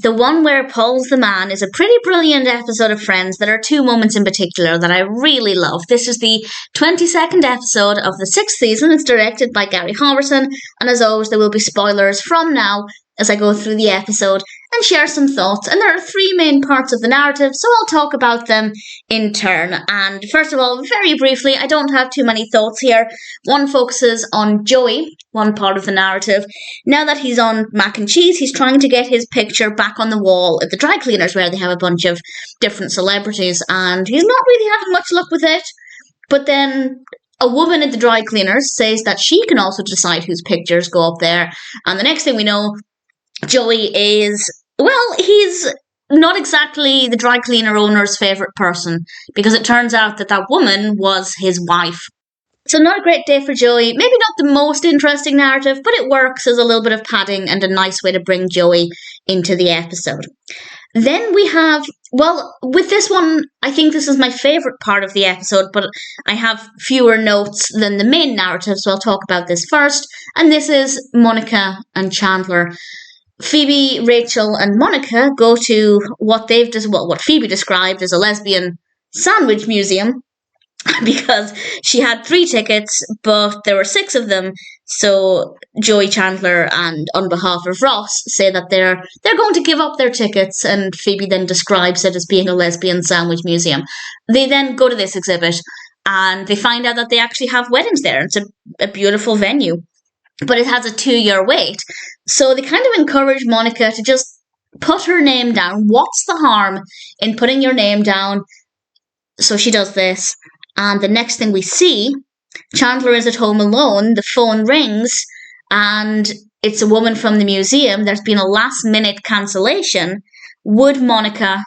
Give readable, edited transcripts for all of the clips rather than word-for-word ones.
the one where Paul's the man is a pretty brilliant episode of Friends. There are two moments in particular that I really love. This is the 22nd episode of the 6th season. It's directed by Gary Halvorson, and as always, there will be spoilers from now as I go through the episode and share some thoughts. And there are three main parts of the narrative, so I'll talk about them in turn. And first of all, very briefly, I don't have too many thoughts here. One focuses on Joey, one part of the narrative. Now that he's on mac and cheese, he's trying to get his picture back on the wall at the dry cleaners where they have a bunch of different celebrities, and he's not really having much luck with it. But then a woman at the dry cleaners says that she can also decide whose pictures go up there, and the next thing we know, Joey is, well, he's not exactly the dry cleaner owner's favourite person, because it turns out that that woman was his wife. So not a great day for Joey. Maybe not the most interesting narrative, but it works as a little bit of padding and a nice way to bring Joey into the episode. Then we have, well, with this one, I think this is my favourite part of the episode, but I have fewer notes than the main narrative, so I'll talk about this first. And this is Monica and Chandler. Phoebe, Rachel, and Monica go to what Phoebe described as a lesbian sandwich museum, because she had 3 tickets, but there were 6 of them. So Joey, Chandler, and on behalf of Ross, say that they're going to give up their tickets, and Phoebe then describes it as being a lesbian sandwich museum. They then go to this exhibit, and they find out that they actually have weddings there. It's a beautiful venue, but it has a 2-year wait. So they kind of encourage Monica to just put her name down. What's the harm in putting your name down? So she does this. And the next thing we see, Chandler is at home alone. The phone rings, and it's a woman from the museum. There's been a last-minute cancellation. Would Monica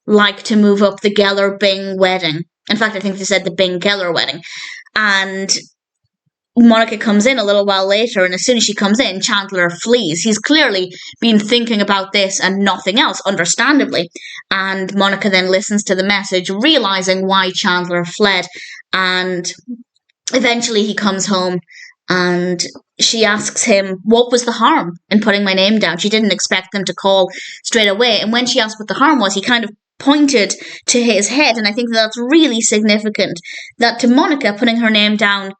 like to move up the Geller-Bing wedding? In fact, I think they said the Bing-Geller wedding. And Monica comes in a little while later, and as soon as she comes in, Chandler flees. He's clearly been thinking about this and nothing else, understandably. And Monica then listens to the message, realizing why Chandler fled. And eventually he comes home, and she asks him, what was the harm in putting my name down? She didn't expect them to call straight away. And when she asked what the harm was, he kind of pointed to his head. And I think that's really significant, that to Monica, putting her name down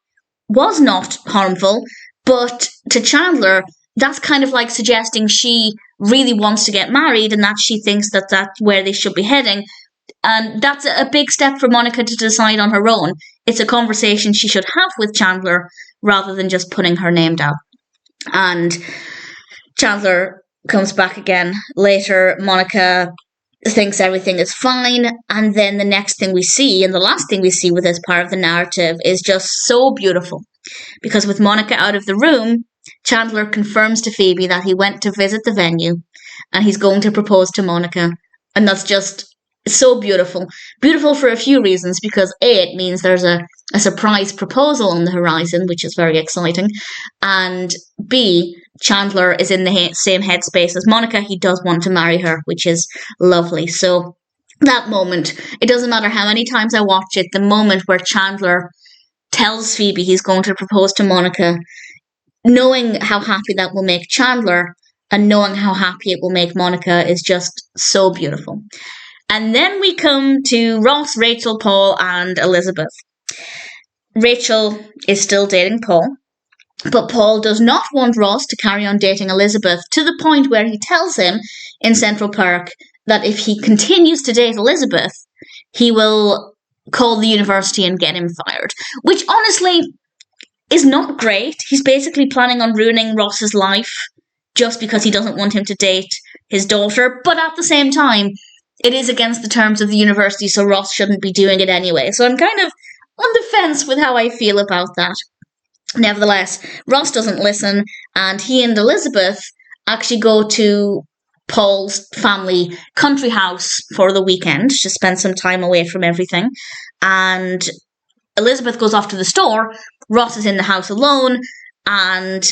was not harmful, but to Chandler, that's kind of like suggesting she really wants to get married and that she thinks that that's where they should be heading. And that's a big step for Monica to decide on her own. It's a conversation she should have with Chandler rather than just putting her name down. And Chandler comes back again later. Monica thinks everything is fine, and then the next thing we see, and the last thing we see with this part of the narrative, is just so beautiful. Because with Monica out of the room, Chandler confirms to Phoebe that he went to visit the venue, and he's going to propose to Monica. And that's just so beautiful. Beautiful for a few reasons, because A, it means there's a surprise proposal on the horizon, which is very exciting, and B, Chandler is in the same headspace as Monica. He does want to marry her, which is lovely. So that moment, it doesn't matter how many times I watch it, the moment where Chandler tells Phoebe he's going to propose to Monica, knowing how happy that will make Chandler and knowing how happy it will make Monica is just so beautiful. And then we come to Ross, Rachel, Paul, and Elizabeth. Rachel is still dating Paul, but Paul does not want Ross to carry on dating Elizabeth, to the point where he tells him in Central Park that if he continues to date Elizabeth, he will call the university and get him fired. Which honestly is not great. He's basically planning on ruining Ross's life just because he doesn't want him to date his daughter, but at the same time, it is against the terms of the university, so Ross shouldn't be doing it anyway. So I'm kind of on the fence with how I feel about that. Nevertheless, Ross doesn't listen, and he and Elizabeth actually go to Paul's family country house for the weekend to spend some time away from everything. And Elizabeth goes off to the store. Ross is in the house alone, and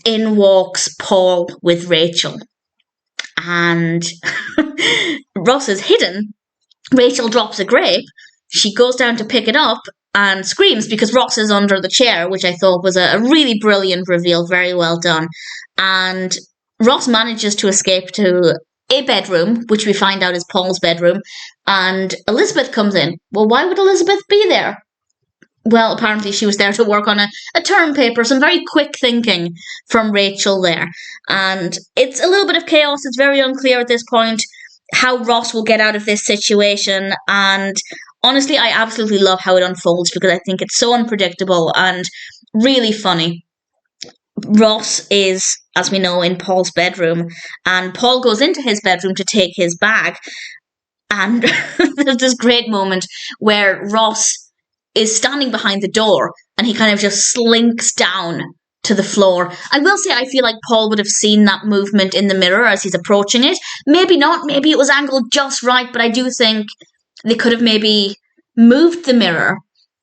in walks Paul with Rachel. And Ross is hidden. Rachel drops a grape. She goes down to pick it up and screams because Ross is under the chair, which I thought was a really brilliant reveal, very well done. And Ross manages to escape to a bedroom, which we find out is Paul's bedroom, and Elizabeth comes in. Well, why would Elizabeth be there? Well, apparently she was there to work on a term paper, some very quick thinking from Rachel there. And it's a little bit of chaos. It's very unclear at this point how Ross will get out of this situation. And honestly, I absolutely love how it unfolds because I think it's so unpredictable and really funny. Ross is, as we know, in Paul's bedroom, and Paul goes into his bedroom to take his bag. And there's this great moment where Ross is standing behind the door and he kind of just slinks down to the floor. I will say I feel like Paul would have seen that movement in the mirror as he's approaching it. Maybe not, maybe it was angled just right, but I do think they could have maybe moved the mirror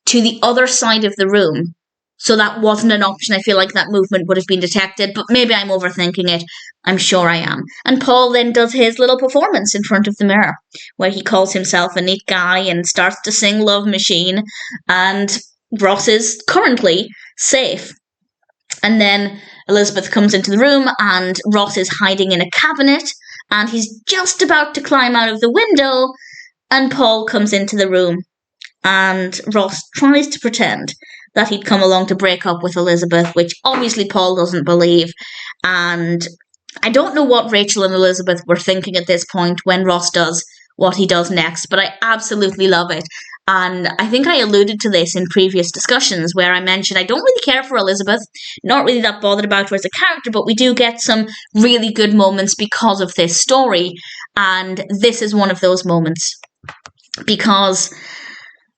to the other side of the room. So that wasn't an option. I feel like that movement would have been detected, but maybe I'm overthinking it. I'm sure I am. And Paul then does his little performance in front of the mirror, where he calls himself a neat guy and starts to sing Love Machine, and Ross is currently safe. And then Elizabeth comes into the room, and Ross is hiding in a cabinet, and he's just about to climb out of the window, and Paul comes into the room, and Ross tries to pretend that he'd come along to break up with Elizabeth, which obviously Paul doesn't believe. And I don't know what Rachel and Elizabeth were thinking at this point when Ross does what he does next, but I absolutely love it. And I think I alluded to this in previous discussions where I mentioned I don't really care for Elizabeth, not really that bothered about her as a character, but we do get some really good moments because of this story. And this is one of those moments. Because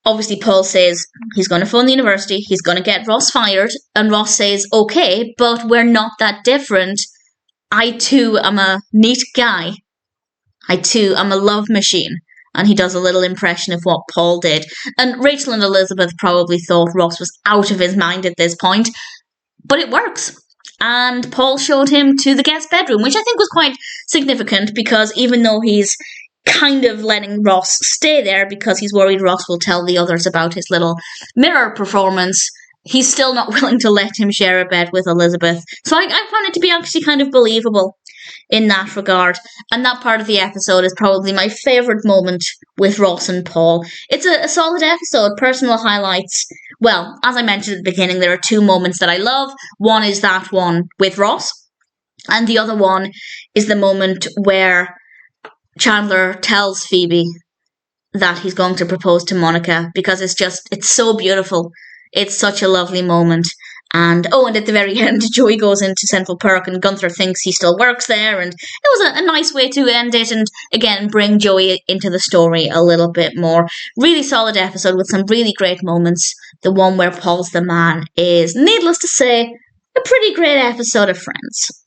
obviously, Paul says he's going to phone the university, he's going to get Ross fired, and Ross says, okay, but we're not that different. I too am a neat guy. I too am a love machine. And he does a little impression of what Paul did. And Rachel and Elizabeth probably thought Ross was out of his mind at this point, but it works. And Paul showed him to the guest bedroom, which I think was quite significant because even though he's kind of letting Ross stay there because he's worried Ross will tell the others about his little mirror performance, he's still not willing to let him share a bed with Elizabeth. So I found it to be actually kind of believable in that regard. And that part of the episode is probably my favourite moment with Ross and Paul. It's a solid episode. Personal highlights. Well, as I mentioned at the beginning, there are two moments that I love. One is that one with Ross, and the other one is the moment where Chandler tells Phoebe that he's going to propose to Monica because it's so beautiful. It's such a lovely moment. And at the very end, Joey goes into Central Perk and Gunther thinks he still works there. And it was a nice way to end it and, again, bring Joey into the story a little bit more. Really solid episode with some really great moments. The one where Paul's the man is, needless to say, a pretty great episode of Friends.